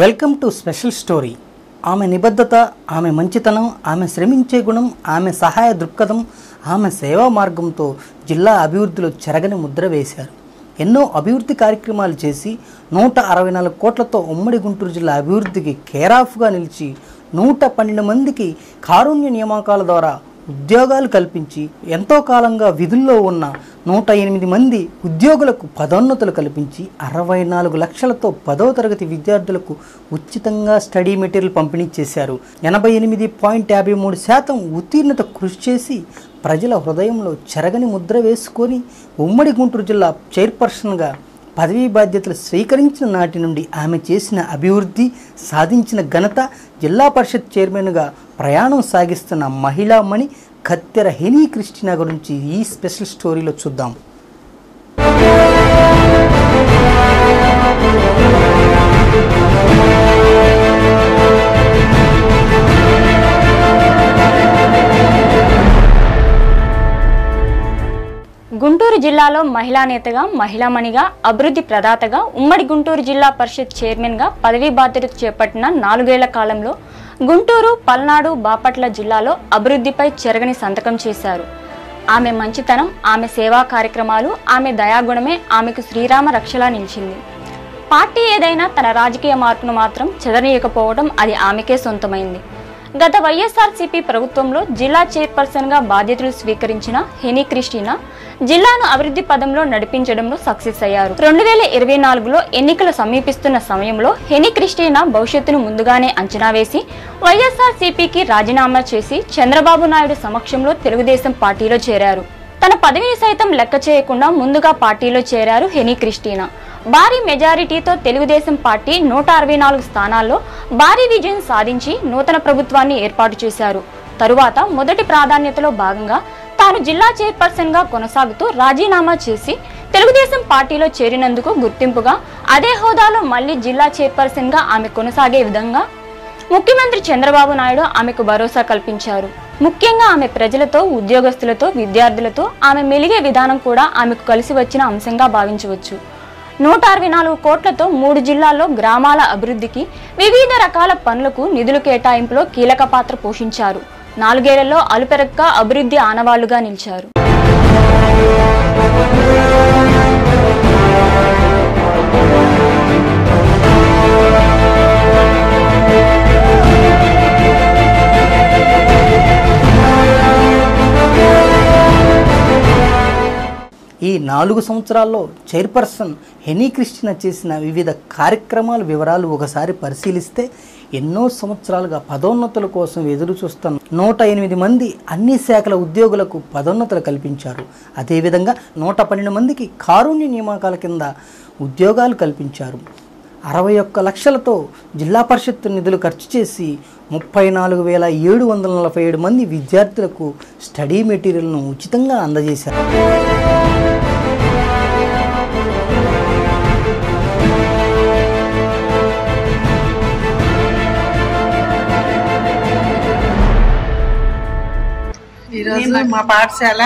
Welcome to special story. ఆమె నిబద్ధత, ఆమె మంచితనం, ఆమె శ్రమించే గుణం, ఆమె సహాయ దృక్పథం, ఆమె సేవా మార్గంతో జిల్లా అభివృద్ధిలో చెరగని ముద్ర వేశారు. ఎన్నో అభివృద్ధి కార్యక్రమాలు చేసి 164 కోట్లతో ఉమ్మడి గుంటూరు జిల్లా అభివృద్ధికి కేరాఫ్గా నిలిచి 112 మందికి కారుణ్య నియామకాల ద్వారా ఉద్యోగాలు కల్పించి ఎంతో కాలంగా విధుల్లో ఉన్న 108 మంది ఉద్యోగులకు పదోన్నతులు కల్పించి 64 లక్షలతో 10వ తరగతి విద్యార్థులకు ఉచితంగా స్టడీ మెటీరియల్ పంపిణీ చేశారు. 88.53% ఉత్తీర్ణత కృషి చేసి ప్రజల హృదయంలో చెరగని ముద్ర వేసుకొని ఉమ్మడి గుంటూరు జిల్లా చైర్పర్సన్గా పదవీ బాధ్యతలు స్వీకరించిన నాటి నుండి ఆమె చేసిన అభివృద్ధి, సాధించిన ఘనత, జిల్లా పరిషత్ చైర్మన్గా ప్రయాణం సాగిస్తున్న మహిళామణి కత్తెర హెనీ క్రిస్టినా గురించి ఈ స్పెషల్ స్టోరీలో చూద్దాం. గుంటూరు జిల్లాలో మహిళా నేతగా, మహిళామణిగా, అభివృద్ధి ప్రదాతగా, ఉమ్మడి గుంటూరు జిల్లా పరిషత్ చైర్మన్గా పదవీ బాధ్యత చేపట్టిన 4 ఏళ్ల కాలంలో గుంటూరు, పల్నాడు, బాపట్ల జిల్లాలో అభివృద్ధిపై చెరగని సంతకం చేశారు. ఆమె మంచితనం, ఆమె సేవా కార్యక్రమాలు, ఆమె దయాగుణమే ఆమెకు శ్రీరామ రక్షలా నిలిచింది. పార్టీ ఏదైనా తన రాజకీయ మార్పును మాత్రం చెదరనీయకపోవడం అది ఆమెకే సొంతమైంది. గత వైఎస్ఆర్సీపీ ప్రభుత్వంలో జిల్లా చైర్పర్సన్గా బాధ్యతలు స్వీకరించిన హెనీ క్రిస్టినా జిల్లాను అభివృద్ధి పదంలో నడిపించడంలో సక్సెస్ అయ్యారు. 2024లో ఎన్నికలు సమీపిస్తున్న సమయంలో హెనీ క్రిస్టినా భవిష్యత్తును ముందుగానే అంచనా వేసి వైఎస్ఆర్సీపీకి రాజీనామా చేసి చంద్రబాబు నాయుడు సమక్షంలో తెలుగుదేశం పార్టీలో చేరారు. తన పదవిని సైతం లెక్క చేయకుండా ముందుగా పార్టీలో చేరారు హెనీ క్రిస్టినా. భారీ మెజారిటీతో తెలుగుదేశం పార్టీ 164 స్థానాల్లో భారీ విజయం సాధించి నూతన ప్రభుత్వాన్ని ఏర్పాటు చేశారు. తరువాత మొదటి ప్రాధాన్యతలో భాగంగా తాను జిల్లా చైర్పర్సన్గా కొనసాగుతూ రాజీనామా చేసి తెలుగుదేశం పార్టీలో చేరినందుకు గుర్తింపుగా అదే హోదాలో మళ్లీ జిల్లా చైర్పర్సన్గా ఆమె కొనసాగే విధంగా ముఖ్యమంత్రి చంద్రబాబు నాయుడు ఆమెకు భరోసా కల్పించారు. ముఖ్యంగా ఆమె ప్రజలతో, ఉద్యోగస్తులతో, విద్యార్థులతో ఆమె మెలిగే విధానం కూడా ఆమెకు కలిసి వచ్చిన అంశంగా భావించవచ్చు. 164 కోట్లతో 3 జిల్లాల్లో గ్రామాల అభివృద్ధికి, వివిధ రకాల పనులకు నిధులు కేటాయింపులో కీలక పాత్ర పోషించారు. 4 ఏళ్లలో అలుపెరక్క అభివృద్ధి ఆనవాళ్లుగా నిలిచారు. ఈ 4 సంవత్సరాల్లో చైర్పర్సన్ హెనీ క్రిస్టినా చేసిన వివిధ కార్యక్రమాల వివరాలు ఒకసారి పరిశీలిస్తే ఎన్నో సంవత్సరాలుగా పదోన్నతుల కోసం ఎదురు చూస్తున్న 108 మంది అన్ని శాఖల ఉద్యోగులకు పదోన్నతులు కల్పించారు. అదేవిధంగా 112 మందికి కారుణ్య నియామకాల కింద ఉద్యోగాలు కల్పించారు. 61 లక్షలతో జిల్లా పరిషత్ నిధులు ఖర్చు చేసి 34,747 మంది విద్యార్థులకు స్టడీ మెటీరియల్ను ఉచితంగా అందజేశారు. ఈరోజు మా పాఠశాల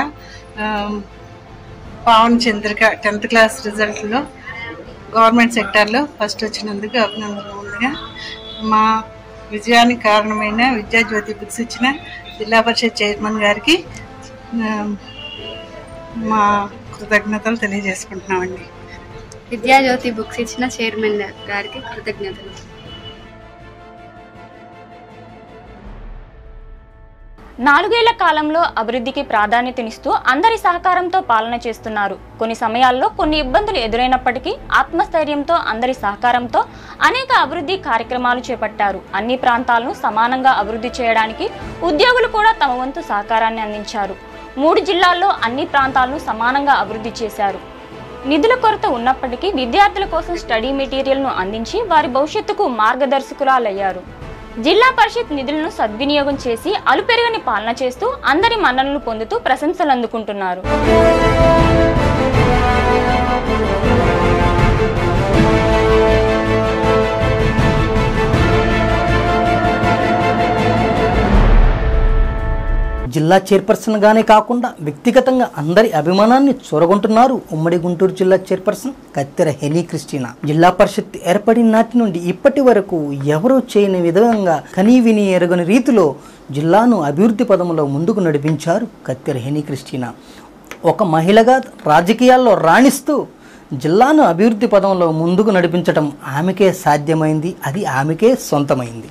పవన్ చంద్రిక 10th క్లాస్ రిజల్ట్లో గవర్నమెంట్ సెక్టార్లో ఫస్ట్ వచ్చినందుకు అభినందనలు. ముందుగా మా విజయానికి కారణమైన విద్యాజ్యోతి బుక్స్ ఇచ్చిన జిల్లా పరిషత్ చైర్మన్ గారికి మా కృతజ్ఞతలు తెలియజేసుకుంటున్నామండి. విద్యాజ్యోతి బుక్స్ ఇచ్చిన చైర్మన్ గారికి కృతజ్ఞతలు. నాలుగేళ్ల కాలంలో అభివృద్ధికి ప్రాధాన్యతనిస్తూ అందరి సహకారంతో పాలన చేస్తున్నారు. కొన్ని సమయాల్లో కొన్ని ఇబ్బందులు ఎదురైనప్పటికీ ఆత్మస్థైర్యంతో, అందరి సహకారంతో అనేక అభివృద్ధి కార్యక్రమాలు చేపట్టారు. అన్ని ప్రాంతాలను సమానంగా అభివృద్ధి చేయడానికి ఉద్యోగులు కూడా తమ వంతు సహకారాన్ని అందించారు. 3 జిల్లాల్లో అన్ని ప్రాంతాలను సమానంగా అభివృద్ధి చేశారు. నిధుల కొరత ఉన్నప్పటికీ విద్యార్థుల కోసం స్టడీ మెటీరియల్ను అందించి వారి భవిష్యత్తుకు మార్గదర్శకురాలయ్యారు. జిల్లా పరిషత్ నిధులను సద్వినియోగం చేసి అలుపెరగని పాలన చేస్తూ అందరి మన్ననలు పొందుతూ ప్రశంసలు అందుకుంటున్నారు. జిల్లా చైర్పర్సన్గానే కాకుండా వ్యక్తిగతంగా అందరి అభిమానాన్ని చూరగొంటున్నారు ఉమ్మడి గుంటూరు జిల్లా చైర్పర్సన్ కత్తెర హెనీ క్రిస్టినా. జిల్లా పరిషత్ ఏర్పడిన నాటి నుండి ఇప్పటి వరకు ఎవరూ చేయని విధంగా కనీవిని ఎరగని రీతిలో జిల్లాను అభివృద్ధి పదంలో ముందుకు నడిపించారు కత్తెర హెనీ క్రిస్టినా. ఒక మహిళగా రాజకీయాల్లో రాణిస్తూ జిల్లాను అభివృద్ధి పదంలో ముందుకు నడిపించడం ఆమెకే సాధ్యమైంది, అది ఆమెకే సొంతమైంది.